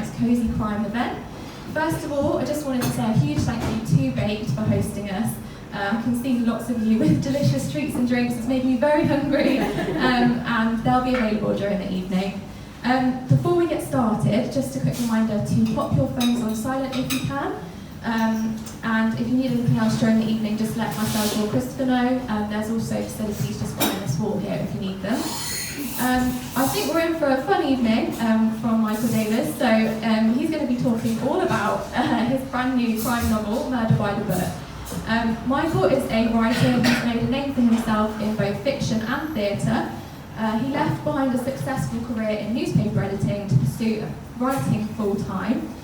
next Cosy Crime event. First of all, I just wanted to say a huge thank you to Baked for hosting us. I can see lots of you with delicious treats and drinks. It's making me very hungry, and they'll be available during the evening. Before we get started, just a quick reminder to pop your phones on silent if you can. And if you need anything else during the evening, just let myself or Christopher know. There's also facilities just behind this wall here if you need them. I think we're in for a fun evening from Michael Davies. So he's going to be talking all about his brand new crime novel, Murder by the Book. Michael is a writer who's made a name for himself in both fiction and theatre. He left behind a successful career in newspaper editing to pursue writing full-time.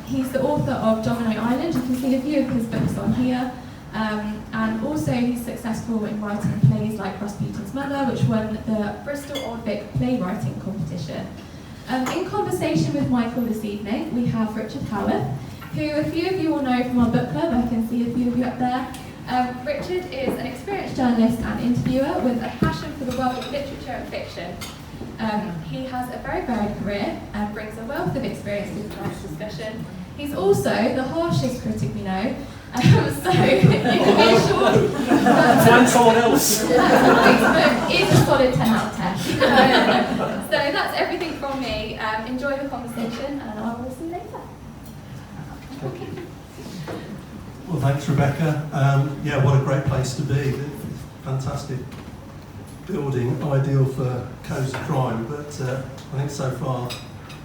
He's the author of Domino Island. You can see a few of his books on here. And also he's successful in writing plays like Rasputin's Mother, which won the Bristol Old Vic playwriting competition. In conversation with Michael this evening, we have Richard Howarth, who a few of you will know from our book club. I can see a few of you up there. Richard is an experienced journalist and interviewer with a passion for the world of literature and fiction. He has a very varied career and brings a wealth of experience to tonight's discussion. He's also the harshest critic we know, so you can be assured find someone else. That is a solid 10 out of 10. So that's everything from me. Enjoy the conversation, and I will see you later. Thank you. Well, thanks, Rebecca. Yeah, what a great place to be. Fantastic building, ideal for Cosy Crime, but I think so far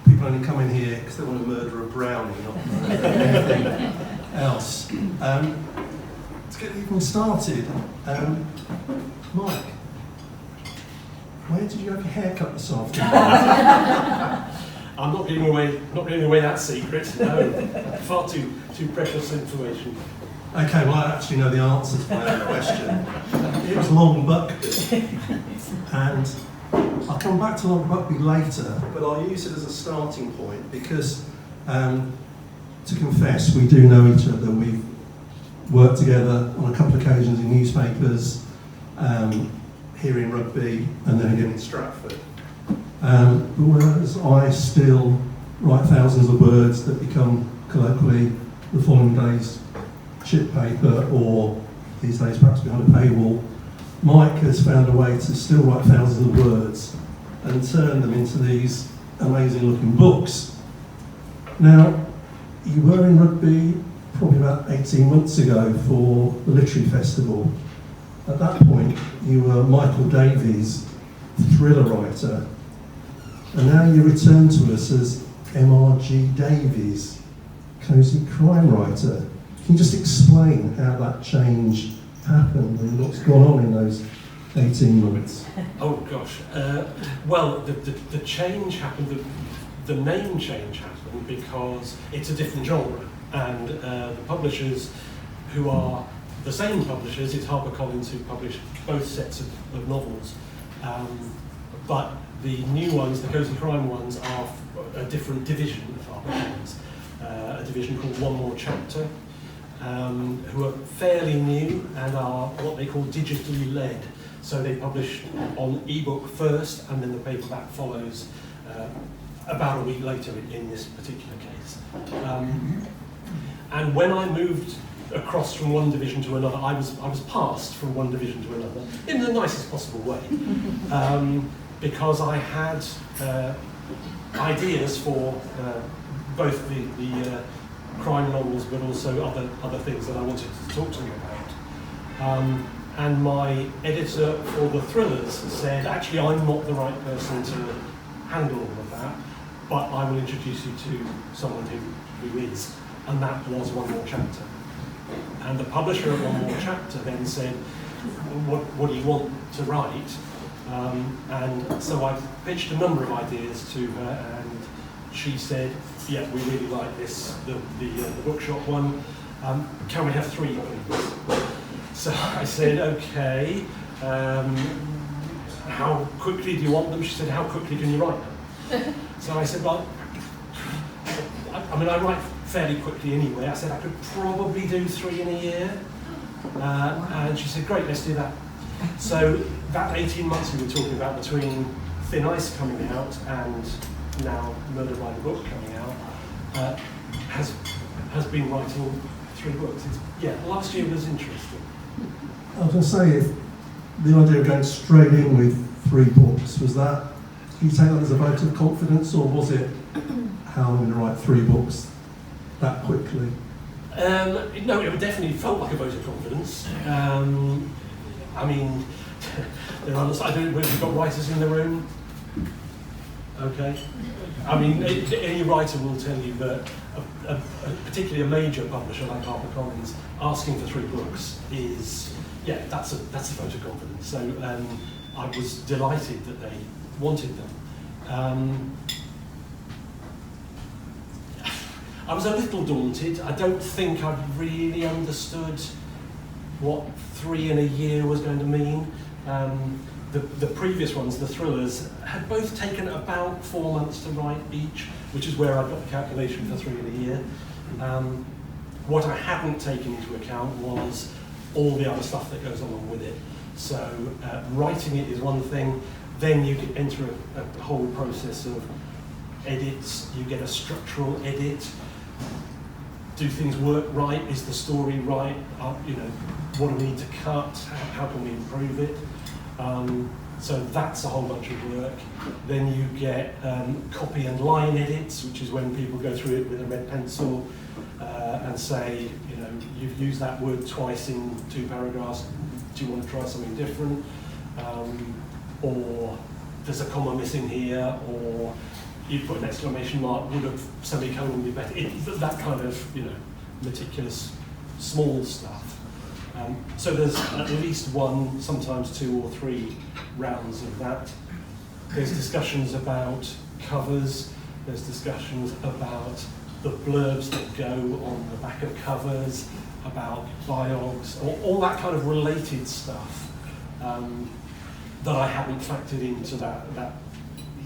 people only come in here because they want to murder a brownie, not anything else. To get even started, Mike, where did you have your hair cut this afternoon? I'm not giving away that secret. No, far too precious information. Okay, well I actually know the answer to my own question. It was Long Buckby, and I'll come back to Long Buckby later, but I'll use it as a starting point because, to confess, we do know each other. We've worked together on a couple of occasions in newspapers, here in Rugby, and then again in Stratford. Whereas I still write thousands of words that become colloquially the following day's chip paper, or these days perhaps behind a paywall, Mike has found a way to still write thousands of words and turn them into these amazing looking books. Now, you were in Rugby probably about 18 months ago for the Literary Festival. At that point, you were Michael Davies, thriller writer, and now you return to us as M.R.G. Davies, Cosy Crime writer. Can you just explain how that change happened and what's gone on in those 18 months? Oh gosh. Well, the change happened. The name change happened because it's a different genre, and the publishers, who are the same publishers, it's HarperCollins who publish both sets of novels, but the new ones, the Cosy Crime ones, are a different division of HarperCollins, a division called One More Chapter, who are fairly new and are what they call digitally led. So they publish on ebook first, and then the paperback follows about a week later in this particular case. And when I moved across from one division to another, I was passed from one division to another in the nicest possible way, because I had ideas for both the crime novels, but also other things that I wanted to talk to them about. And my editor for the thrillers said, actually, I'm not the right person to handle all of that, but I will introduce you to someone who is. And that was One More Chapter. And the publisher of One More Chapter then said, what do you want to write? And so I pitched a number of ideas to her, and she said, yeah, we really like this, the Bookshop one. Can we have 3, please? So I said, okay, how quickly do you want them? She said, how quickly can you write them? So I said, well, I mean, I write fairly quickly anyway. I said I could probably do 3 in a year. And she said, great, let's do that. So that 18 months we were talking about between Thin Ice coming out and now Murder by the Book coming out, has been writing 3 books. Last year was interesting. I was going to say, if the idea of going straight in with 3 books, was that, do you take that as a vote of confidence, or was it, how I'm going to write 3 books that quickly? No, it definitely felt like a vote of confidence. I mean, I don't know if you've got writers in the room. Okay. I mean, any writer will tell you that, particularly a major publisher like HarperCollins, asking for 3 books is, that's a vote of confidence. So I was delighted that they wanted them. I was a little daunted. I don't think I really understood what 3 in a year was going to mean. The previous ones, the thrillers, had both taken about 4 months to write each, which is where I got the calculation for 3 in a year. What I hadn't taken into account was all the other stuff that goes along with it. So writing it is one thing, then you can enter a whole process of edits, you get a structural edit. Do things work right? Is the story right? What do we need to cut? How can we improve it? So that's a whole bunch of work. Then you get copy and line edits, which is when people go through it with a red pencil and say, you've used that word twice in 2 paragraphs. Do you want to try something different? Or there's a comma missing here, or you put an exclamation mark, would a semicolon be better? That kind of, meticulous, small stuff. So there's at least 1, sometimes 2 or 3 rounds of that. There's discussions about covers, there's discussions about the blurbs that go on the back of covers, about biogs, all that kind of related stuff that I hadn't factored into that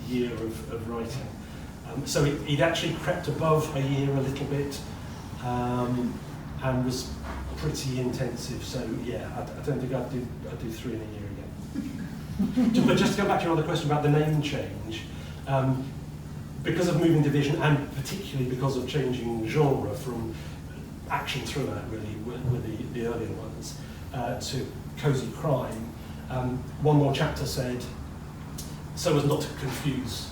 year of writing. So it actually crept above a year a little bit and was pretty intensive. So I don't think I'd do 3 in a year again. But just to go back to your other question about the name change, because of moving division and particularly because of changing genre from action thriller, really, with the earlier ones, to Cosy Crime, one more chapter said, so as not to confuse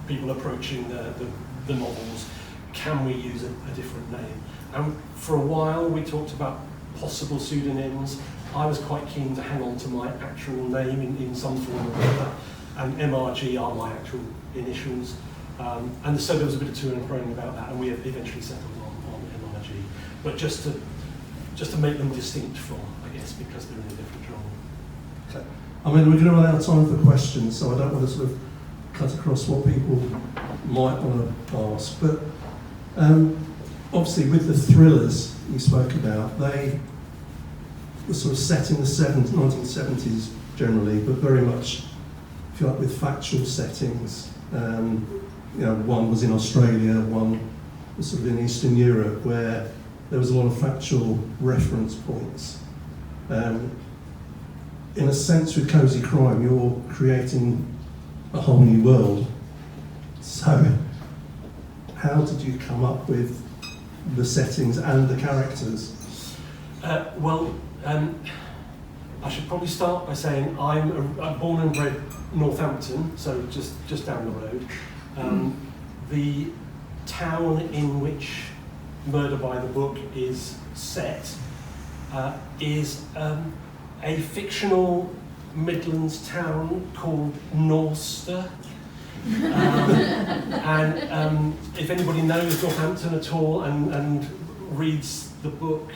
people approaching the novels, can we use a different name? And for a while we talked about possible pseudonyms. I was quite keen to hang on to my actual name in some form or other, and MRG are my actual initials. And so there was a bit of to and fro about that, and we eventually settled on MRG. But just to make them distinct from, I guess, because they're in a different genre. Okay. I mean, we're going to run out of time for questions, so I don't want to sort of cut across what people might want to ask. But obviously, with the thrillers you spoke about, they were sort of set in the 1970s generally, but very much, if you like, with factual settings. One was in Australia, one was sort of in Eastern Europe, where there was a lot of factual reference points. In a sense, with Cosy Crime, you're creating a whole new world. So, how did you come up with the settings and the characters? I should probably start by saying I'm born and bred Northampton, so just down the road. The town in which Murder by the Book is set is a fictional Midlands town called Norster. And if anybody knows Northampton at all and reads the book,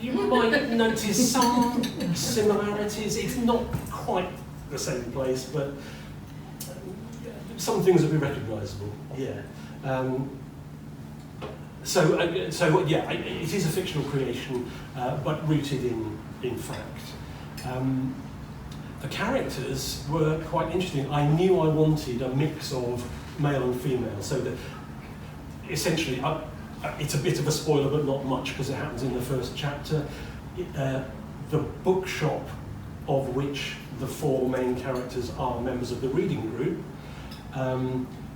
you might notice some similarities. It's not quite the same place, but some things will be recognisable. It is a fictional creation, but rooted in fact. The characters were quite interesting. I knew I wanted a mix of male and female, so that essentially, it's a bit of a spoiler, but not much because it happens in the first chapter. The bookshop, of which the 4 main characters are members of the reading group,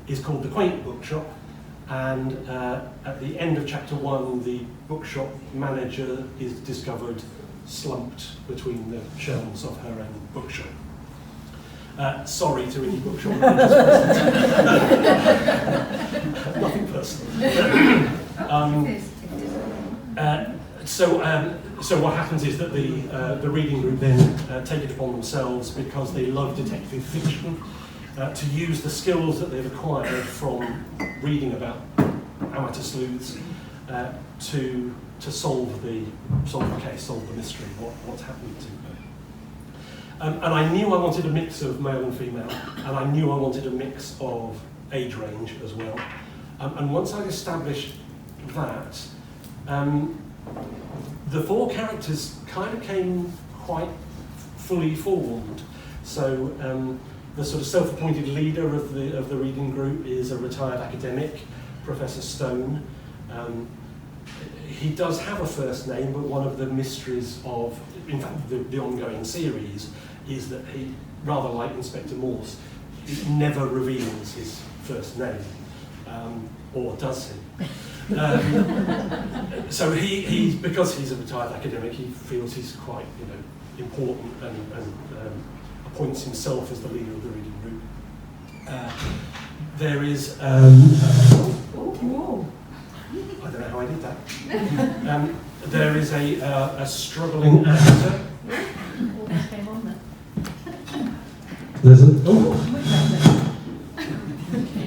is called The Quaint Bookshop, and at the end of chapter 1, the bookshop manager is discovered slumped between the shelves of her own bookshop. Sorry to any bookshop managers. Nothing personal. So what happens is that the reading group then take it upon themselves, because they love detective fiction, to use the skills that they've acquired from reading about amateur sleuths to solve the case, solve the mystery, what's happened to her. And I knew I wanted a mix of male and female, and I knew I wanted a mix of age range as well. And once I established that, the 4 characters kind of came quite fully formed. So the sort of self-appointed leader of the reading group is a retired academic, Professor Stone. He does have a first name, but one of the mysteries of, in fact, the ongoing series is that he, rather like Inspector Morse, he never reveals his first name, or does he? So he, because he's a retired academic, he feels he's quite, important and appoints himself as the leader of the reading group. There is, I don't know how I did that. There is a struggling actor. There's a, Do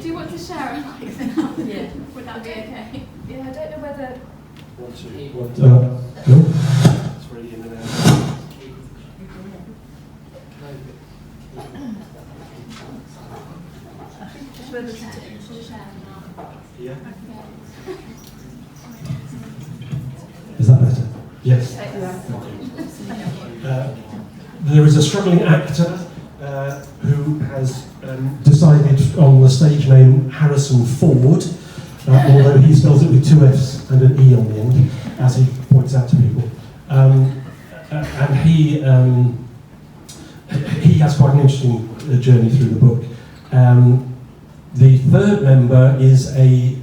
you want to share a mic? Yeah. Would that be okay? Yeah, I don't know whether... 1, 2, 1. no? It's really in and out. Just whether to share now. Yeah. Is that better? Yes. There is a struggling actor who has decided on the stage name Harrison Ford, although he spells it with 2 F's and an E on the end, as he points out to people. And he has quite an interesting journey through the book. The third member is a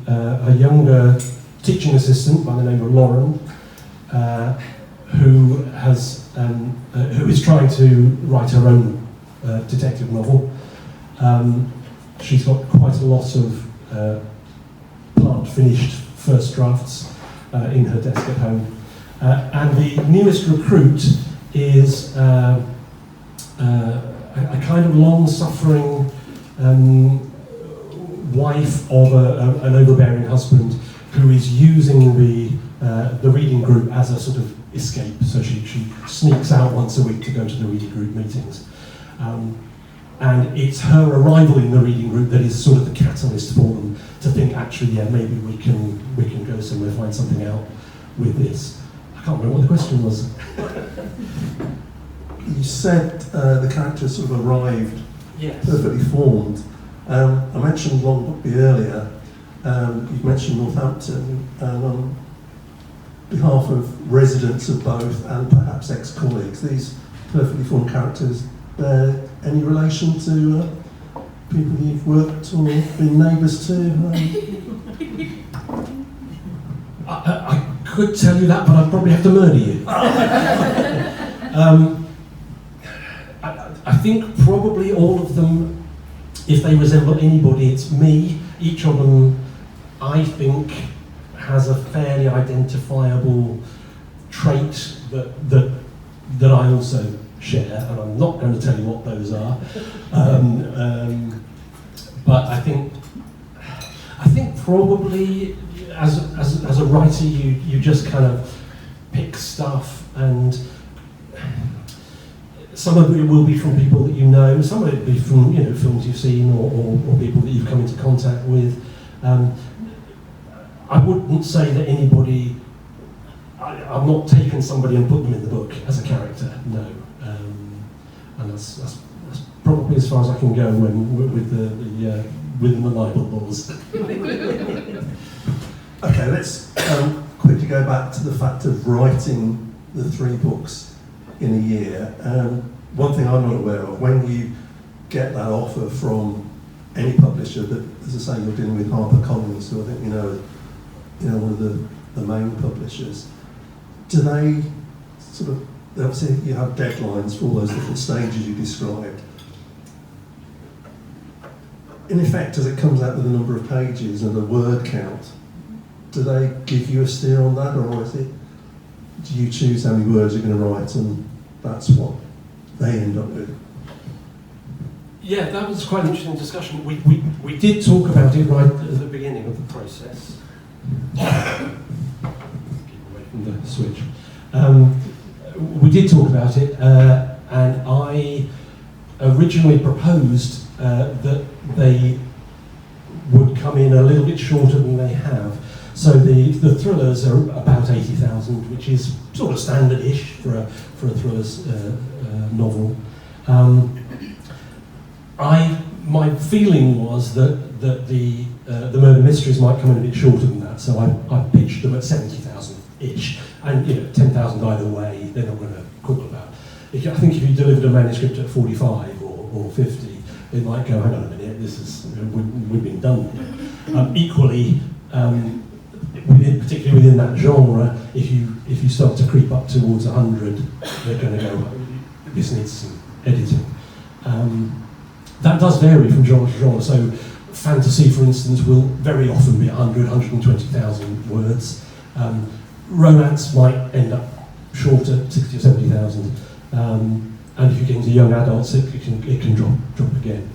younger teaching assistant by the name of Lauren, who is trying to write her own detective novel. She's got quite a lot of plant-finished first drafts in her desk at home. And the newest recruit is a kind of long-suffering wife of an overbearing husband who is using the reading group as a sort of escape. So she sneaks out once a week to go to the reading group meetings. And it's her arrival in the reading group that is sort of the catalyst for them to think, actually, yeah, maybe we can go somewhere, find something out with this. I can't remember what the question was. You said the characters sort of arrived Yes. perfectly formed. I mentioned Long Rugby earlier. You've mentioned Northampton, and on behalf of residents of both and perhaps ex-colleagues, these perfectly formed characters bear any relation to people you've worked or been neighbours to? I could tell you that, but I'd probably have to murder you. I think probably all of them, if they resemble anybody, it's me. Each of them, I think, has a fairly identifiable trait that I also share, and I'm not going to tell you what those are. But I think probably as a writer, you just kind of pick stuff, and some of it will be from people that you know, some of it will be from films you've seen or people that you've come into contact with. I wouldn't say that anybody. I've not taken somebody and put them in the book as a character, no. And that's probably as far as I can go within the libel laws. Okay, let's quickly go back to the fact of writing the 3 books in a year. One thing I'm not aware of, when you get that offer from any publisher, but as I say, you're dealing with HarperCollins, who I think one of the main publishers. Do they sort of, obviously you have deadlines for all those different stages you described. In effect, as it comes out with a number of pages and a word count, do they give you a steer on that, or is it, do you choose how many words you're going to write and that's what they end up with? Yeah, that was quite an interesting discussion. We did talk about it right at the beginning of the process. Keep away from the switch. We did talk about it, and I originally proposed that they would come in a little bit shorter than they have. So the thrillers are about 80,000, which is sort of standard-ish for a thrillers novel. My feeling was that the murder mysteries might come in a bit shorter than that, so I pitched them at 70,000-ish, and 10,000 either way. They're not going to quibble about. I think if you delivered a manuscript at 45 or 50, it might go, hang on a minute, this is we've been done here. Equally, particularly within that genre, if you start to creep up towards 100, they're going to go, this needs some editing. That does vary from genre to genre. So fantasy, for instance, will very often be 100, 120,000 words. Romance might end up shorter, 60 or 70,000. And if you get into young adults, it can drop again.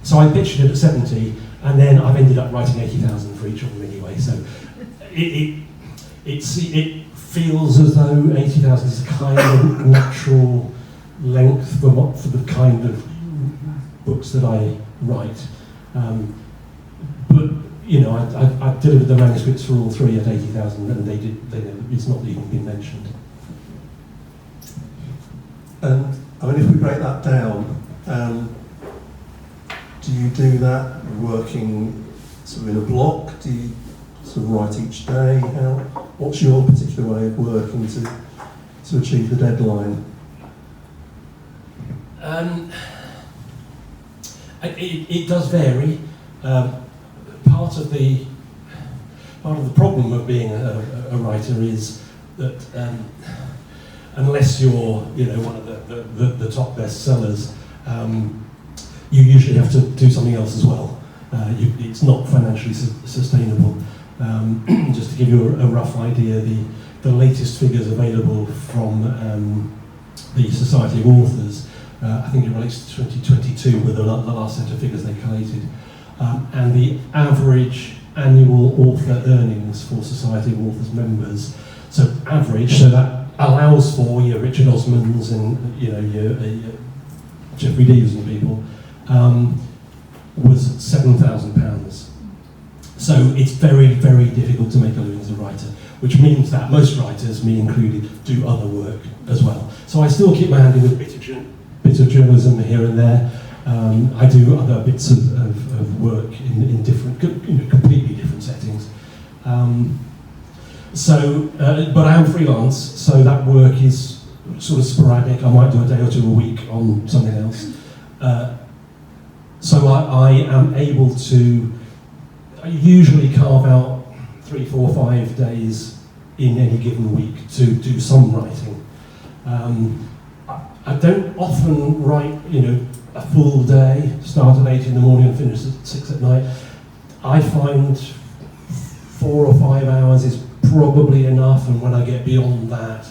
So I pitched it at 70, and then I've ended up writing 80,000 for each of them anyway. So it feels as though 80,000 is a kind of natural length for the kind of books that I write. But I delivered the manuscripts for all three at 80,000, and it's not even been mentioned. And if we break that down, do you do that working sort of in a block? Do you sort of write each day? What's your particular way of working to achieve the deadline? It does vary. Part of the problem of being a writer is that unless you're one of the top bestsellers, you usually have to do something else as well. It's not financially sustainable. Just to give you a rough idea, the latest figures available from the Society of Authors, I think it relates to 2022 were the last set of figures they collated, and the average annual author earnings for Society of Authors members, so average, so that allows for your Richard Osmans and your Geoffrey Davies and people, was £7,000. So it's very, very difficult to make a living as a writer, which means that most writers, me included, do other work as well. So I still keep my hand in with bits of journalism here and there. I do other bits of work in different, completely different settings. But I am freelance, so that work is sort of sporadic. I might do a day or two a week on something else. So I am able to usually carve out 3, 4, 5 days in any given week to do some writing. I don't often write, a full day, start at 8 in the morning and finish at 6 at night. I find 4 or 5 hours is probably enough, and when I get beyond that,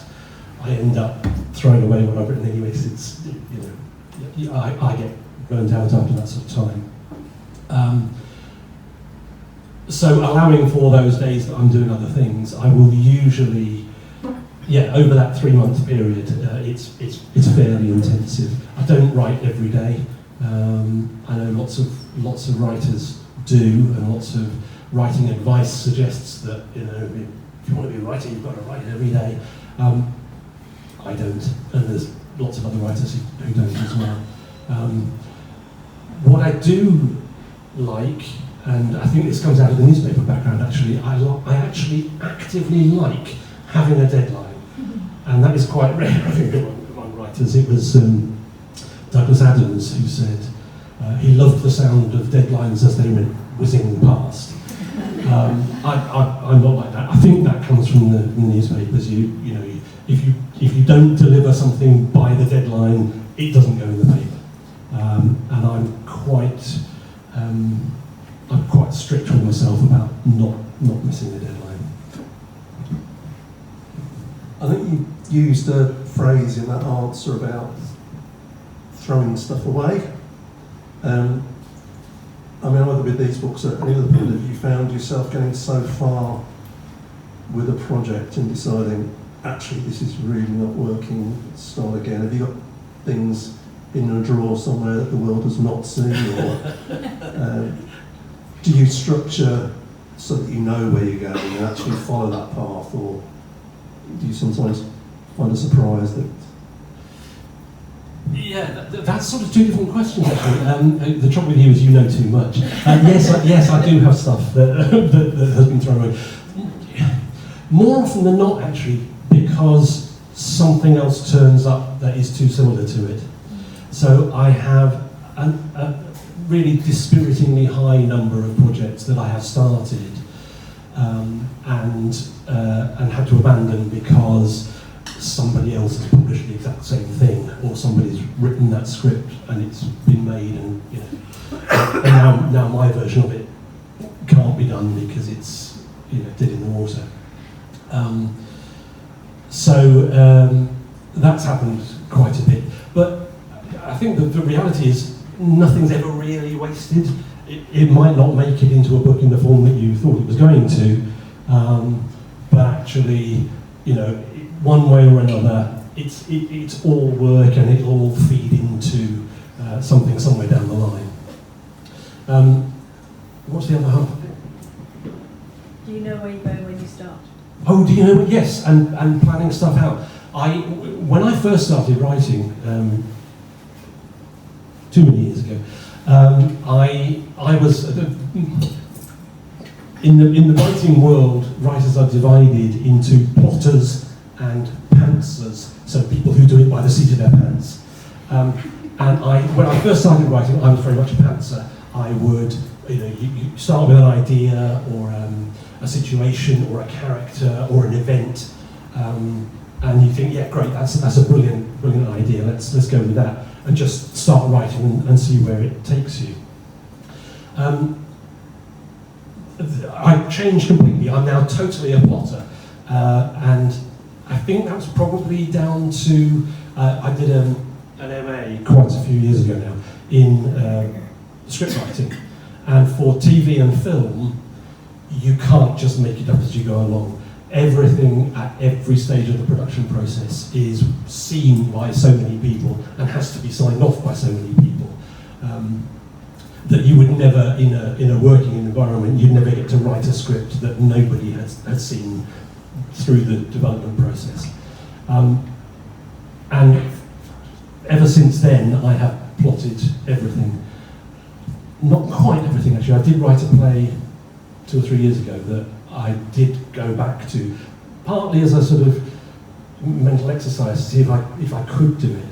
I end up throwing away what I've written anyway, because I get burnt out after that sort of time. So allowing for those days that I'm doing other things, I will usually, over that 3-month period, it's fairly intensive. I don't write every day. I know lots of writers do, and lots of writing advice suggests that if you want to be a writer, you've got to write every day. I don't, and there's lots of other writers who don't as well. What I do like, and I think this comes out of the newspaper background actually, I actually actively like having a deadline. And that is quite rare, I think, among writers. It was Douglas Adams who said, He loved the sound of deadlines as they went whizzing past. I'm not like that. I think that comes from the newspapers. You know, if you don't deliver something by the deadline, it doesn't go in the paper. And I'm quite strict with myself about not missing the deadline. I think you used a phrase in that answer about throwing stuff away. I mean, either with these books or any other point, have you found yourself getting so far with a project and deciding, actually, this is really not working, let's start again? Have you got things in a drawer somewhere that the world has not seen? Or do you structure so that you know where you're going and actually follow that path? Or do you sometimes find a surprise that... Yeah, that's sort of two different questions actually. The trouble with you is you know too much. Yes, I do have stuff that has been thrown away. More often than not, actually, because something else turns up that is too similar to it. So I have a really dispiritingly high number of projects that I have started and had to abandon because somebody else has published the exact same thing, or somebody's written that script and it's been made, and you know, and now my version of it can't be done because it's, you know, dead in the water. So that's happened quite a bit, but I think that the reality is nothing's ever really wasted. It might not make it into a book in the form that you thought it was going to, but actually, you know, one way or another, it's all work and it'll all feed into something somewhere down the line. What's the other half of it? Do you know where you're going when you start? Oh, do you know? Yes, and planning stuff out. When I first started writing, too many years ago, I was in the writing world. Writers are divided into plotters and pantsers, so people who do it by the seat of their pants. And when I first started writing, I was very much a pantser. I would, you start with an idea or a situation or a character or an event, and you think, yeah, great, that's a brilliant idea. Let's go with that, and just start writing and see where it takes you. I changed completely. I'm now totally a plotter, and I think that was probably down to I did an MA quite a few years ago now in script writing, and for TV and film, you can't just make it up as you go along. Everything at every stage of the production process is seen by so many people and has to be signed off by so many people that you would never, in a working environment, you'd never get to write a script that nobody has seen through the development process. And ever since then, I have plotted everything. Not quite everything, actually. I did write a play 2 or 3 years ago that I did go back to, partly as a sort of mental exercise to see if I could do it.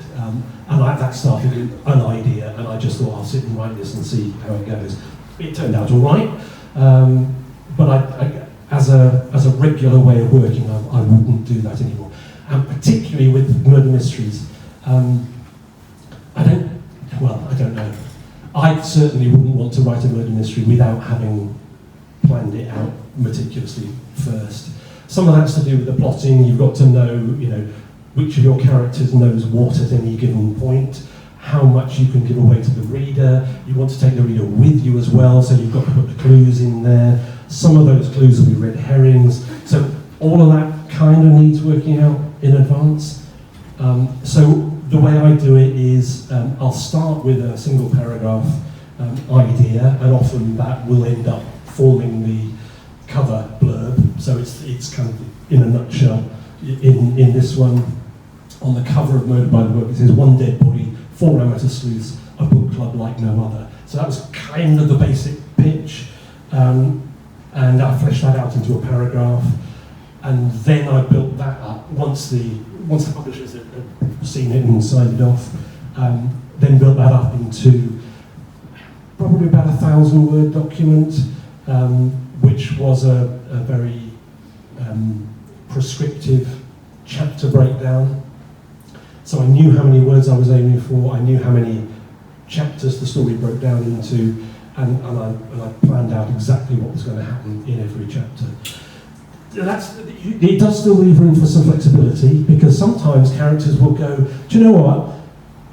And that started with an idea, and I just thought, I'll sit and write this and see how it goes. It turned out all right, but I as a regular way of working, I wouldn't do that anymore. And particularly with murder mysteries, I don't know. I certainly wouldn't want to write a murder mystery without having planned it out meticulously first. Some of that's to do with the plotting. You've got to know, which of your characters knows what at any given point, how much you can give away to the reader. You want to take the reader with you as well, so you've got to put the clues in there. Some of those clues will be red herrings. So all of that kind of needs working out in advance. So the way I do it is I'll start with a single paragraph idea, and often that will end up forming the cover blurb. So it's kind of in a nutshell. In this one, on the cover of Murdered by the Book, it says 1 dead body, 4 amateur sleuths, a book club like no other. So that was kind of the basic pitch, and I fleshed that out into a paragraph, and then I built that up once the publishers had seen it and signed it off. Then built that up into probably about 1,000-word document, which was a very prescriptive chapter breakdown. So I knew how many words I was aiming for, I knew how many chapters the story broke down into, and I planned out exactly what was going to happen in every chapter. It does still leave room for some flexibility, because sometimes characters will go, do you know what,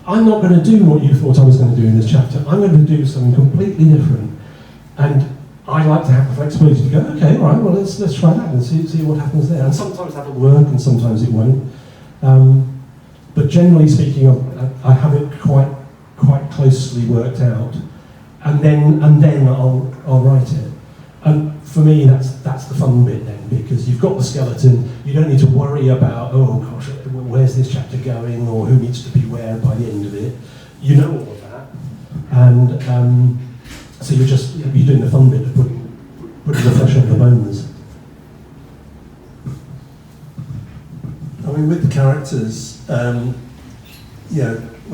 I'm not going to do what you thought I was going to do in this chapter, I'm going to do something completely different. And I like to have the flexibility to go, okay, all right, well, let's try that and see what happens there. And sometimes that'll work and sometimes it won't. But generally speaking, I have it quite closely worked out, and then I'll write it. And for me, that's the fun bit then, because you've got the skeleton. You don't need to worry about, oh gosh, where's this chapter going, or who needs to be where by the end of it. You know all of that, and so you're doing the fun bit of putting the flesh on the bones. I mean, with the characters, we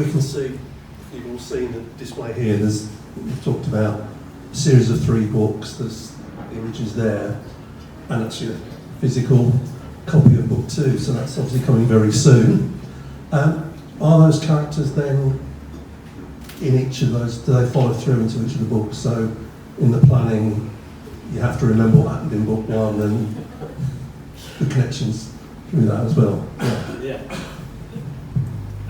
can see, you've all seen the display here, we've talked about a series of 3 books, there's the images there, and actually a physical copy of book 2, so that's obviously coming very soon. Are those characters then in each of those, do they follow through into each of the books? So in the planning, you have to remember what happened in book 1 and the connections through that as well. Yeah.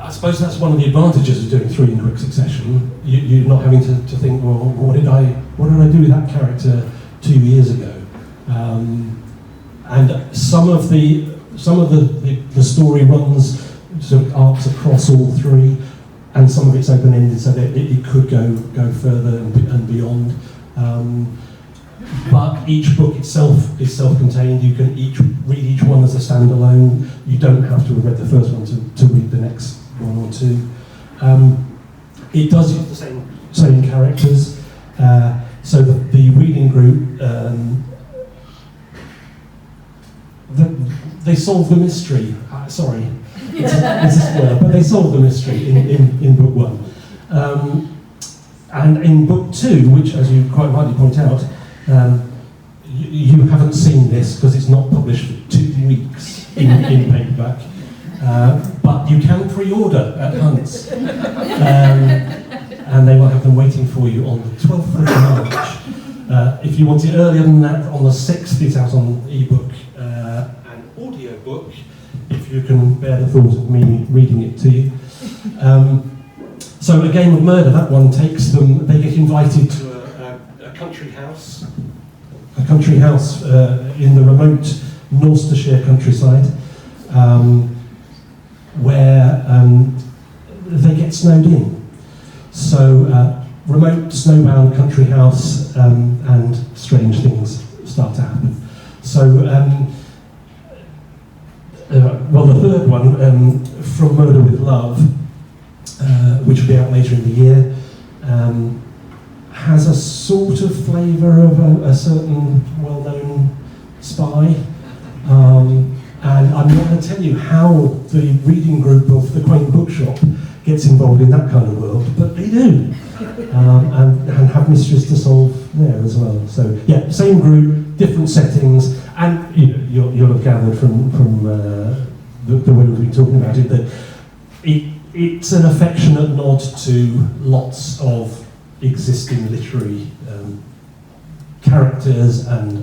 I suppose that's one of the advantages of doing 3 in quick succession. You're not having to think, well, what did I do with that character 2 years ago? And some of the story runs sort of arcs across all 3, and some of it's open-ended, so that it could go further and beyond. But each book itself is self-contained. You can read each one as a standalone. You don't have to have read the first one to read the next 1 or 2. It does use the same characters. So the reading group, they solve the mystery. Sorry, it's a spoiler, but they solve the mystery in book 1. And in book 2, which, as you quite rightly point out, you haven't seen this because it's not published for 2 weeks in paperback, but you can pre-order at Hunt's, and they will have them waiting for you on the 12th of March. If you want it earlier than that, on the 6th it's out on ebook and audiobook, if you can bear the thought of me reading it to you. So A Game of Murder, that one takes them, they get invited to a country house. A country house in the remote Gloucestershire countryside, where they get snowed in. So remote snowbound country house, and strange things start to happen. So, the third one, From Murder with Love, which will be out later in the year, has a sort of flavour of a certain well-known spy. And I'm not going to tell you how the reading group of the Quaint Bookshop gets involved in that kind of world, but they do. And have mysteries to solve there as well. So yeah, same group, different settings, and you'll have gathered from the way we've been talking about it that it's an affectionate nod to lots of existing literary characters and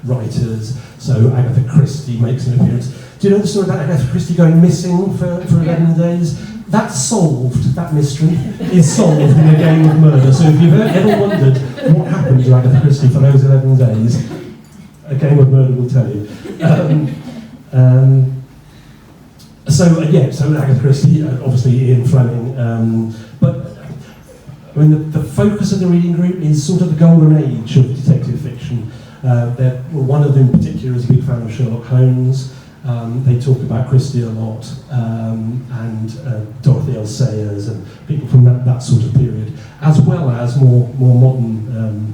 writers. So Agatha Christie makes an appearance. Do you know the story about Agatha Christie going missing for 11 days? That's solved, that mystery is solved in A Game of Murder. So if you've ever wondered what happened to Agatha Christie for those 11 days, A Game of Murder will tell you. So Agatha Christie, obviously Ian Fleming, but I mean, the focus of the reading group is sort of the golden age of detective fiction. One of them in particular is a big fan of Sherlock Holmes. They talk about Christie a lot, and Dorothy L. Sayers and people from that sort of period, as well as more modern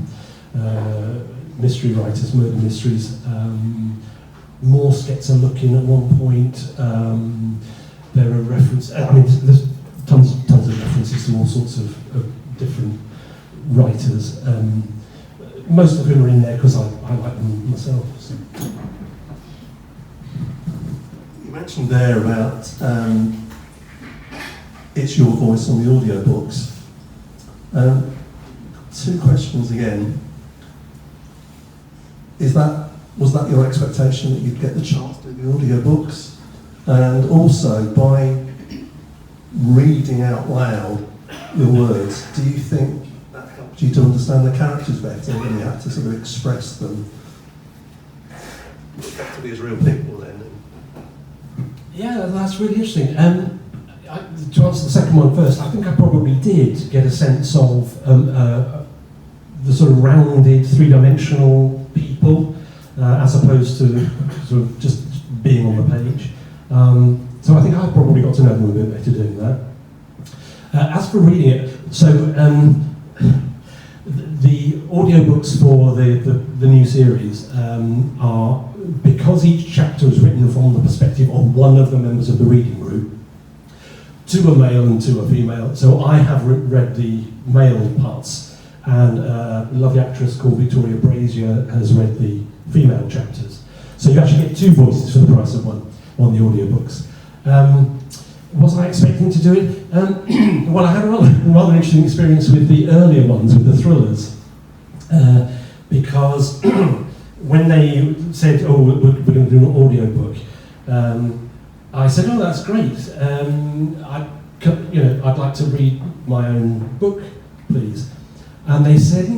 mystery writers, murder mysteries. Morse gets a look in at one point. There are references. I mean, there's tons of references to all sorts of different writers, most of whom are in there because I like them myself. So. You mentioned there about it's your voice on the audiobooks. 2 questions again. Was that your expectation that you'd get the chance to do the audiobooks? And also, by reading out loud your words, do you think that helped you to understand the characters better when you had to sort of express them effectively as real people then? Yeah, that's really interesting. To answer the second one first, I think I probably did get a sense of the sort of rounded, three-dimensional people, as opposed to sort of just being on the page. So I think I probably got to know them a bit better doing that. As for reading it, so the audiobooks for the new series are, because each chapter is written from the perspective of one of the members of the reading group, 2 are male and 2 are female. So I have read the male parts, and a lovely actress called Victoria Brazier has read the female chapters. So you actually get 2 voices for the price of one on the audiobooks. Was I expecting to do it? Well, I had a rather interesting experience with the earlier ones, with the thrillers, because when they said, "Oh, we're going to do an audiobook," I said, "Oh, that's great. I'd like to read my own book, please." And they said,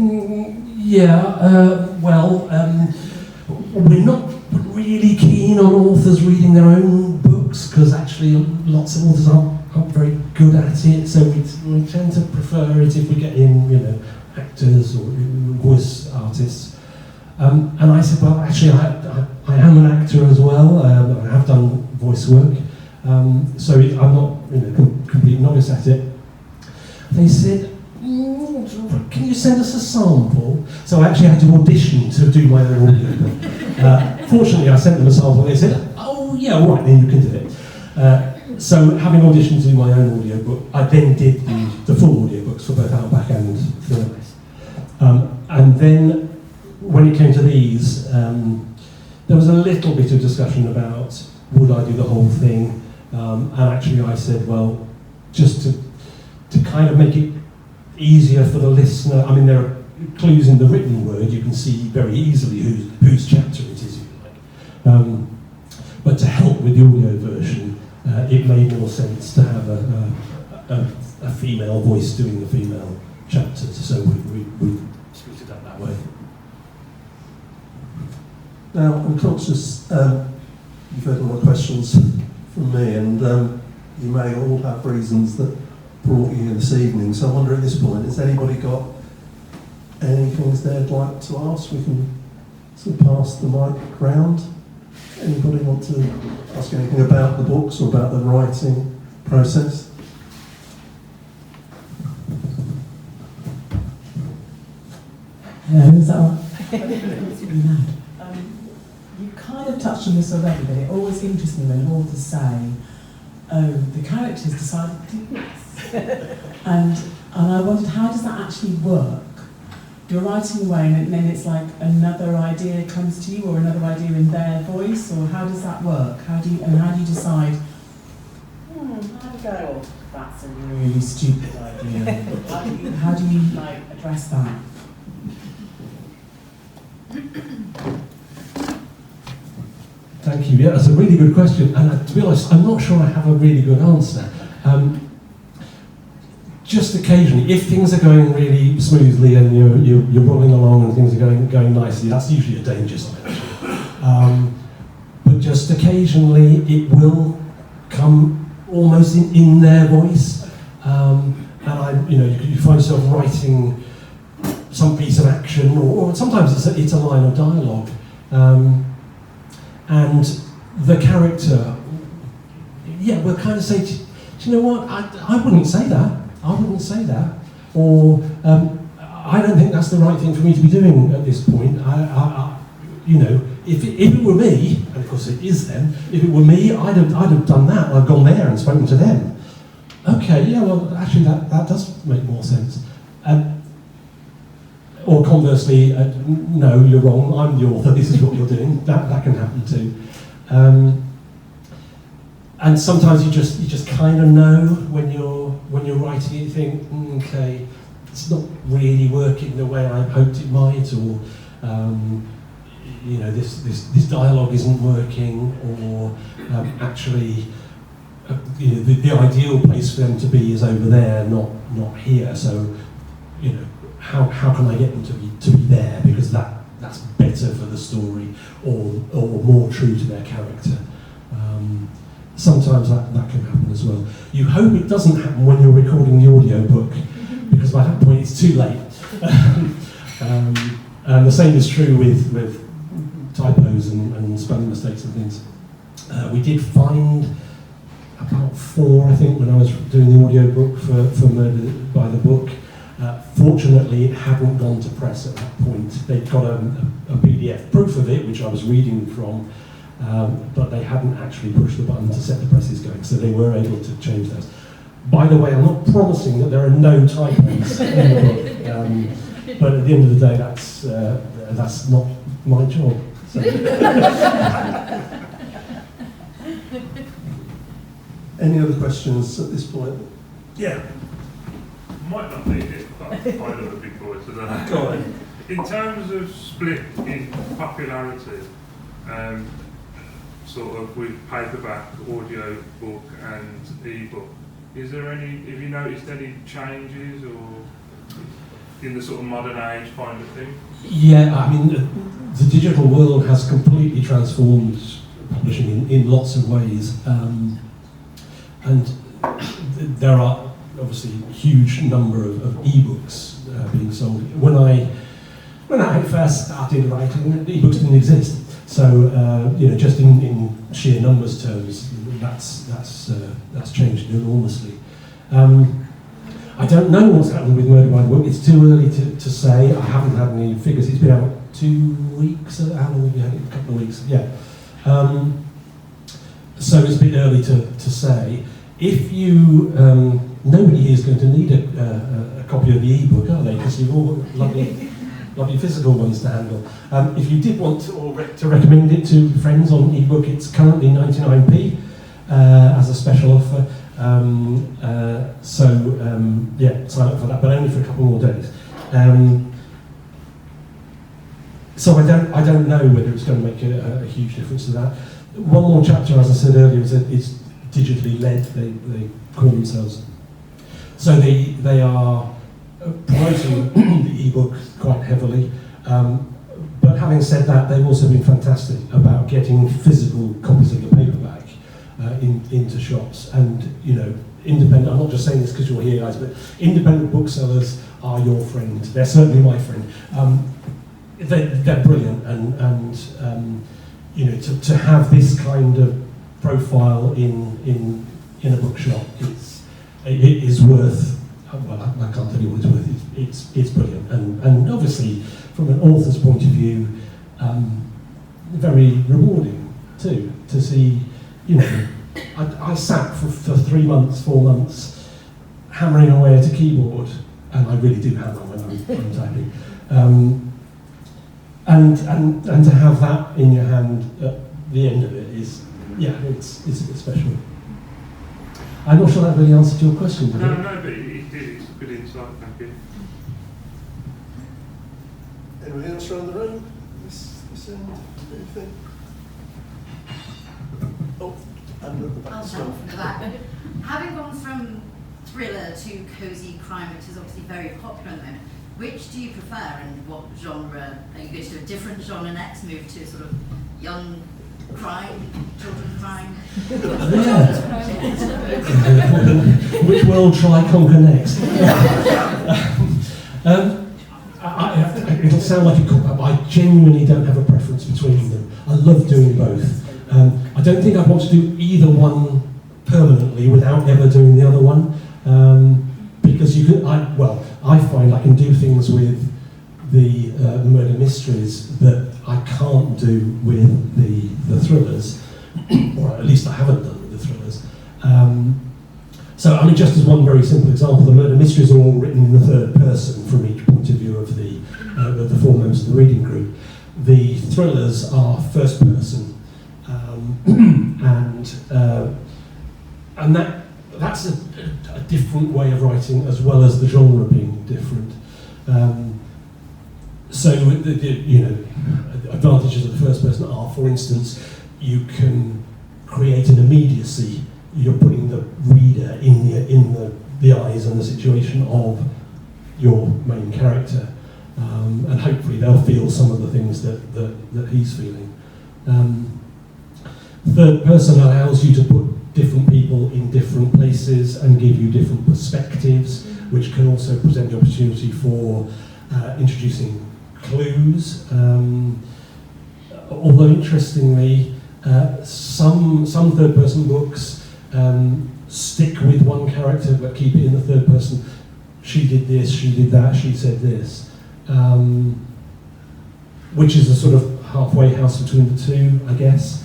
we're not really keen on authors reading their own books, because actually lots of authors aren't very good at it, so we tend to prefer it if we get in, actors or voice artists. And I said, well, actually, I am an actor as well. I have done voice work, so I'm not complete novice at it. They said, can you send us a sample? So I actually had to audition to do my own audio. Fortunately, I sent them a sample and they said, oh yeah, all right, then you can do it. So having auditioned to do my own audiobook, I then did the full audiobooks for both Outback and Thrillers. And then when it came to these, there was a little bit of discussion about would I do the whole thing, and actually I said, well, just to kind of make it easier for the listener. I mean, there are clues in the written word. You can see very easily whose chapter it is, if you like. But to help with the audio version, it made more sense to have a female voice doing the female chapters. So we split it up that way. Now, I'm conscious you've heard a lot of questions from me, and you may all have reasons that brought you here this evening. So I wonder at this point, has anybody got any things they'd like to ask? We can sort of pass the mic round. Anybody want to ask anything about the books or about the writing process? Hello, is that all right? You kind of touched on this already, but it always interests me when authors say, oh, the characters decided to do this. and I wondered, how does that actually work? You're writing away and then it's like another idea comes to you, or another idea in their voice, or how does that work? How do you decide, how do you go, oh, that's a really stupid idea? how do you address that? Thank you. Yeah, that's a really good question, and to be honest, I'm not sure I have a really good answer. Just occasionally, if things are going really smoothly and you're rolling along and things are going nicely, that's usually a danger sign. But just occasionally, it will come almost in their voice, and you find yourself writing some piece of action, or sometimes it's a line of dialogue. And the character, will kind of say, do you know what, I wouldn't say that. I wouldn't say that. Or, I don't think that's the right thing for me to be doing at this point. If it were me, and of course it is them, if it were me, I'd have done that. I've gone there and spoken to them. Okay, yeah, well, actually that does make more sense. or conversely, no, you're wrong, I'm the author, this is what you're doing. That can happen too. And sometimes you just kind of know when you're writing it, you think, okay, it's not really working the way I hoped it might, or this dialogue isn't working, or actually the ideal place for them to be is over there, not here. So how can I get them to be there, because that's better for the story, or more true to their character. Sometimes that can happen as well. You hope it doesn't happen when you're recording the audio book, because by that point it's too late. And the same is true with typos and spelling mistakes and things. We did find about 4, I think, when I was doing the audio book for Murder by the Book. Fortunately, it hadn't gone to press at that point. They'd got a PDF proof of it, which I was reading from, but they hadn't actually pushed the button to set the presses going, so they were able to change those. By the way, I'm not promising that there are no typos in the book, but at the end of the day, that's not my job. So. Any other questions at this point? Yeah. Might not need it, but I find it a big voice, I don't know. Go on. In terms of split in popularity, sort of with paperback, audio book and ebook, have you noticed any changes or in the sort of modern age kind of thing? Yeah, I mean, the digital world has completely transformed publishing in lots of ways, and there are obviously a huge number of ebooks being sold. When I first started writing, ebooks didn't exist. So just in sheer numbers terms, that's changed enormously. I don't know what's happened with Murder by the Book. It's too early to say. I haven't had any figures. It's been out 2 weeks. How long have you had it? A couple of weeks. Yeah. So it's a bit early to say. If you nobody here is going to need a copy of the ebook, are they? Because you've all got lovely physical ones to handle. If you did want to recommend it to friends on ebook, it's currently 99p as a special offer. Sign up for that, but only for a couple more days. So I don't know whether it's going to make a huge difference to that. One more chapter, as I said earlier, is digitally led. They call themselves. So they are promoting the ebook quite heavily. But having said that, they've also been fantastic about getting physical copies of the paperback into shops. And independent. I'm not just saying this because you're here, guys, but independent booksellers are your friend. They're certainly my friend. They're brilliant, and to have this kind of profile in a bookshop, it is worth. Well, I can't tell you what it's worth. It's brilliant, and obviously from an author's point of view, very rewarding too to see. I sat for 3 months, 4 months, hammering away at a keyboard, and I really do hammer when I'm typing. And to have that in your hand at the end of it is, it's a bit special. I'm not sure that really answered your question, did it? No, but it did. It's a good insight, thank you. Anybody else around the room? This end, anything? Oh, and at the back. I'll jump from the back. Having gone from thriller to cosy crime, which is obviously very popular at the moment, which do you prefer, and what genre? Are you going to do a different genre next? Move to sort of young crime, children crime? Which world shall I conquer next? It'll sound like a cop-out, but I genuinely don't have a preference between them. I love doing both. I don't think I want to do either one permanently without ever doing the other one, because I find I can do things with the murder mysteries that I can't do with the thrillers, or at least I haven't done with the thrillers. Just as one very simple example, the murder mysteries are all written in the third person from each point of view of the the four members of the reading group. The thrillers are first person, and that's a different way of writing, as well as the genre being different. So the advantages of the first person are, for instance, you can create an immediacy. You're putting the reader in the eyes and the situation of your main character, and hopefully they'll feel some of the things that he's feeling. Third person allows you to put different people in different places and give you different perspectives, which can also present the opportunity for introducing clues. Although interestingly, some third person books stick with one character but keep it in the third person. She did this, she did that, she said this, which is a sort of halfway house between the two, I guess.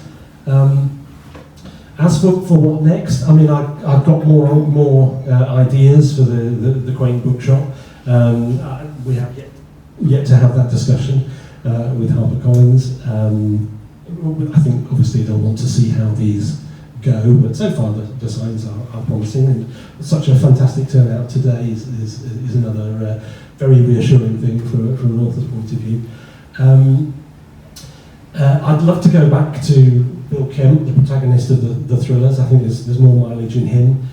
As for what next, I mean, I've got more ideas for the Quaint Bookshop. We have yet to have that discussion with HarperCollins. I think obviously they'll want to see how these go, but so far the signs are promising, and such a fantastic turnout today is another very reassuring thing from an author's point of view. I'd love to go back to Bill Kemp, the protagonist of the thrillers. I think there's more mileage in him.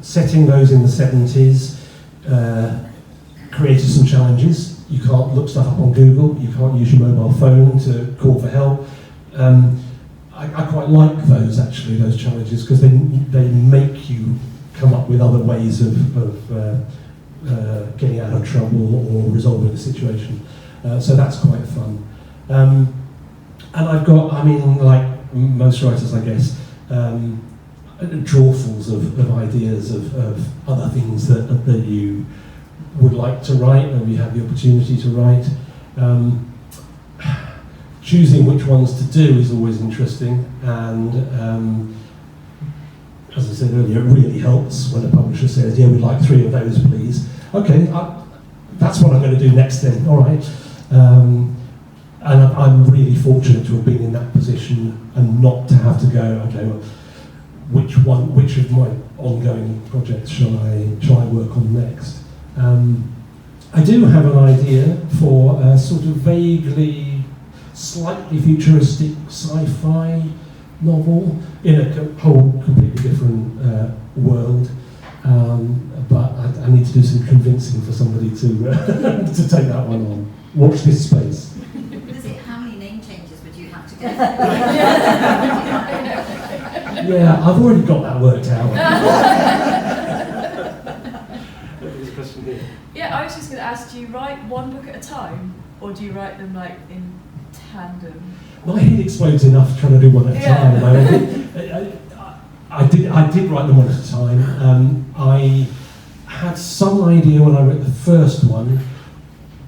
Setting those in the 70s created some challenges. You can't look stuff up on Google, you can't use your mobile phone to call for help. I quite like those challenges, because they make you come up with other ways of getting out of trouble or resolving the situation. So that's quite fun. And I've got, I mean, like most writers, I guess, drawfuls of ideas of other things that you would like to write, and you have the opportunity to write. Choosing which ones to do is always interesting, and as I said earlier, it really helps when a publisher says, yeah, we'd like 3 of those, please. Okay, that's what I'm going to do next then, all right. And I'm really fortunate to have been in that position and not to have to go, okay, well, which of my ongoing projects shall I work on next? I do have an idea for a sort of vaguely, slightly futuristic sci-fi novel in a whole completely different world, but I need to do some convincing for somebody to take that one on. Watch this space. How many name changes would you have to go? Yeah, I've already got that worked out. Yeah, I was just going to ask, do you write one book at a time, or do you write them like in tandem? My head explodes enough trying to do one at a time. I did write them one at a time. I had some idea when I wrote the first one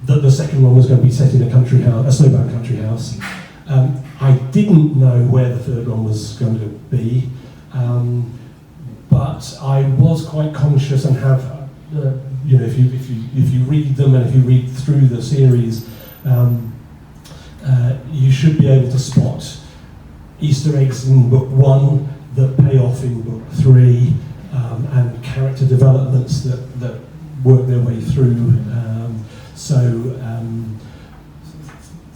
that the second one was going to be set in a country house, a snowbound country house. I didn't know where the third one was going to be, but I was quite conscious and have, if you read them and if you read through the series, you should be able to spot Easter eggs in book 1 that pay off in book 3, and character developments that work their way through.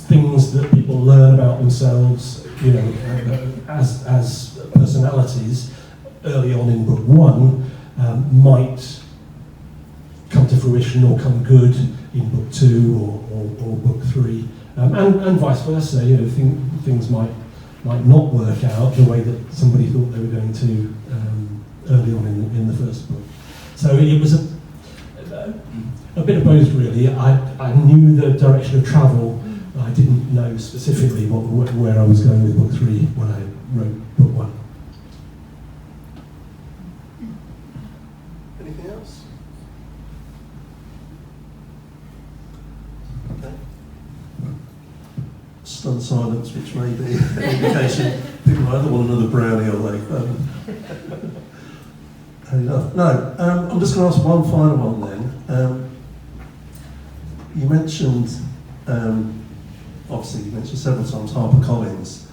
Things that people learn about themselves, as personalities early on in book 1 might come to fruition or come good in book 2 or book 3, and vice versa. Things might not work out the way that somebody thought they were going to early on in the first book. So it was a bit of both, really. I knew the direction of travel. I didn't know specifically where I was going with book 3 when I wrote book 1. Anything else? Okay. Stunned silence, which may be an indication people either want another brownie or they've had enough. No, I'm just going to ask one final one then. you mentioned, obviously you mentioned several times HarperCollins.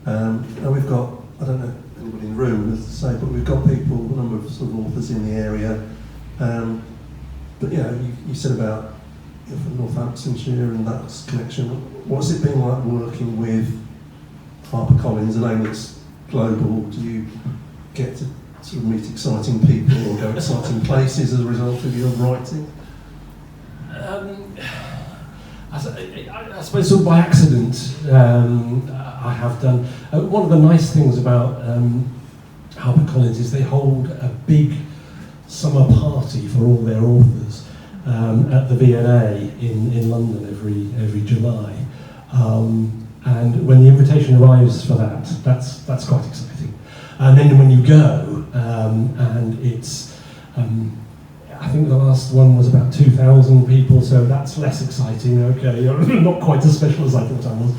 And we've got, I don't know anybody in the room as to say, but we've got people, a number of sort of authors in the area. But you said about from Northamptonshire and that connection. What's it been like working with HarperCollins, a name that's global? Do you get to sort of meet exciting people or go exciting places as a result of your writing? I suppose sort of by accident I have done. One of the nice things about HarperCollins is they hold a big summer party for all their authors at the V&A in London every July. And when the invitation arrives for that, that's quite exciting. And then when you go, and it's, I think the last one was about 2,000 people, so that's less exciting. Okay, not quite as special as I thought I was.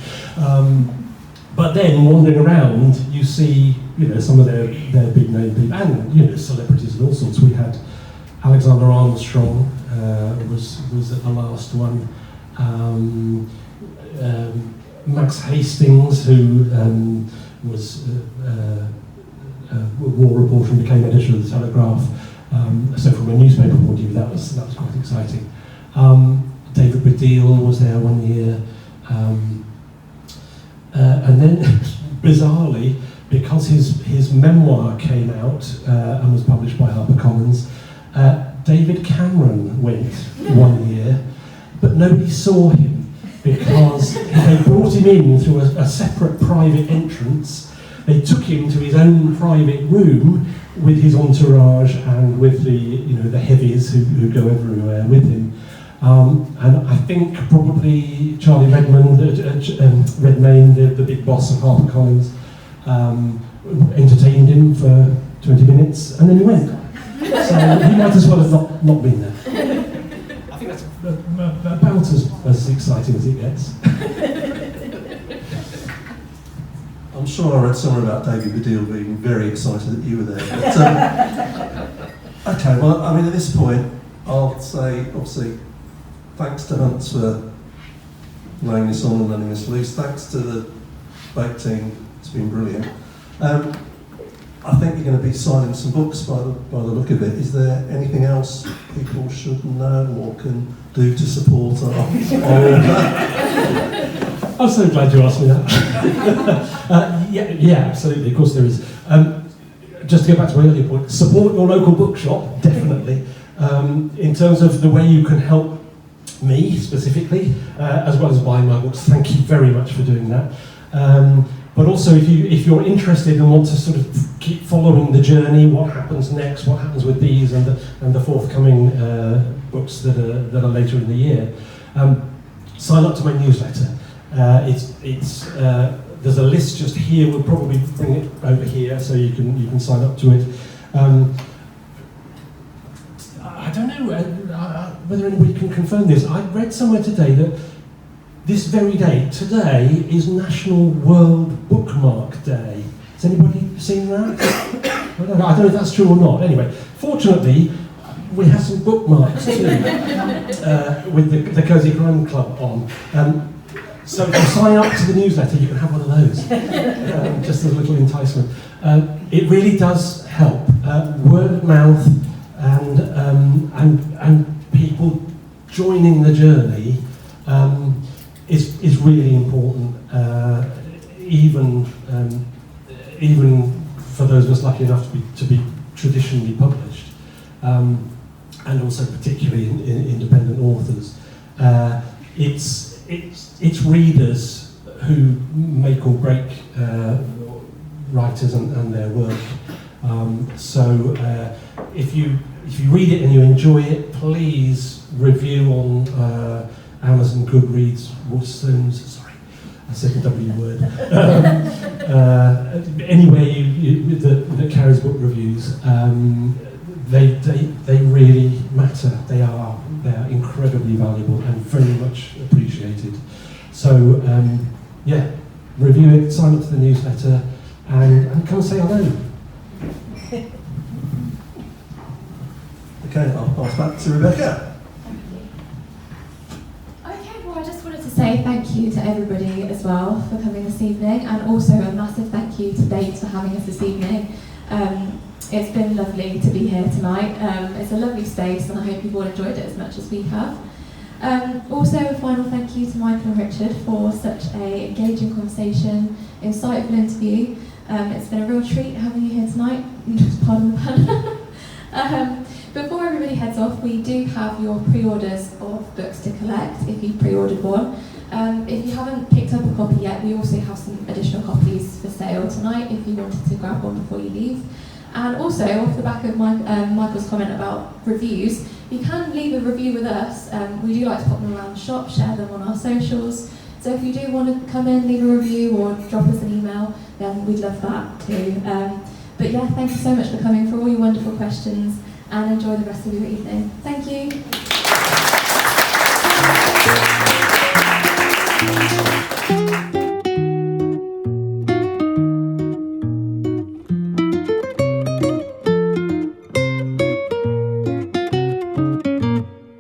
But then wandering around, you see, some of their big name people and celebrities and all sorts. We had Alexander Armstrong was at the last one. Max Hastings, who was a war reporter and became editor of the Telegraph. So from a newspaper point of view, that was quite exciting. David Baddiel was there one year. And then, bizarrely, because his memoir came out and was published by HarperCollins, David Cameron went one year, but nobody saw him because they brought him in through a separate private entrance. They took him to his own private room with his entourage and with the heavies who go everywhere with him. And I think probably Charlie Redmayne, the big boss of HarperCollins, entertained him for 20 minutes and then he went. So he might as well have not been there. I think that's about as exciting as it gets. I'm sure I read somewhere about David Baddiel being very excited that you were there. But, okay, well, I mean, at this point, I'll say, obviously, thanks to Hunts for laying this on and letting us loose. Thanks to the Baked team, it's been brilliant. I think you're going to be signing some books by the look of it. Is there anything else people should know or can do to support our I'm so glad you asked me that. Yeah, absolutely, of course there is. Just to go back to my earlier point, support your local bookshop, definitely. In terms of the way you can help me specifically, as well as buying my books, thank you very much for doing that. But also, if you're interested and want to sort of keep following the journey, what happens next, what happens with these and the forthcoming books that are later in the year, sign up to my newsletter. There's a list just here. We'll probably bring it over here so you can sign up to it. I don't know whether anybody can confirm this. I read somewhere today that this very day, today, is National World Bookmark Day. Has anybody seen that? I don't know if that's true or not. Anyway, fortunately, we have some bookmarks too with the Cosy Crime Club on. So if you sign up to the newsletter, you can have one of those, just as a little enticement. It really does help. Word of mouth and people joining the journey is really important. Even for those of us lucky enough to be traditionally published, and also particularly in independent authors. It's readers who make or break writers and their work. So if you read it and you enjoy it, please review on Amazon, Goodreads, Waterstones. Sorry, I said the W word. Anywhere that carries book reviews, they really matter. They are incredibly valuable and very much appreciated. So yeah, review it, sign up to the newsletter, and come and say hello. Okay, I'll pass back to Rebecca. say thank you to everybody as well for coming this evening, and also a massive thank you to Baked for having us this evening. It's been lovely to be here tonight. It's a lovely space, and I hope you've all enjoyed it as much as we have. Also, a final thank you to Michael and Richard for such an engaging conversation, insightful interview. It's been a real treat having you here tonight. Pardon the pun. Before everybody heads off, we do have your pre-orders of books to collect if you pre-ordered one. If you haven't picked up a copy yet, we also have some additional copies for sale tonight if you wanted to grab one before you leave. And also, off the back of Michael's comment about reviews, you can leave a review with us. We do like to pop them around the shop, share them on our socials. So if you do want to come in, leave a review or drop us an email, then we'd love that too. But yeah, thank you so much for coming, for all your wonderful questions, and enjoy the rest of your evening. Thank you.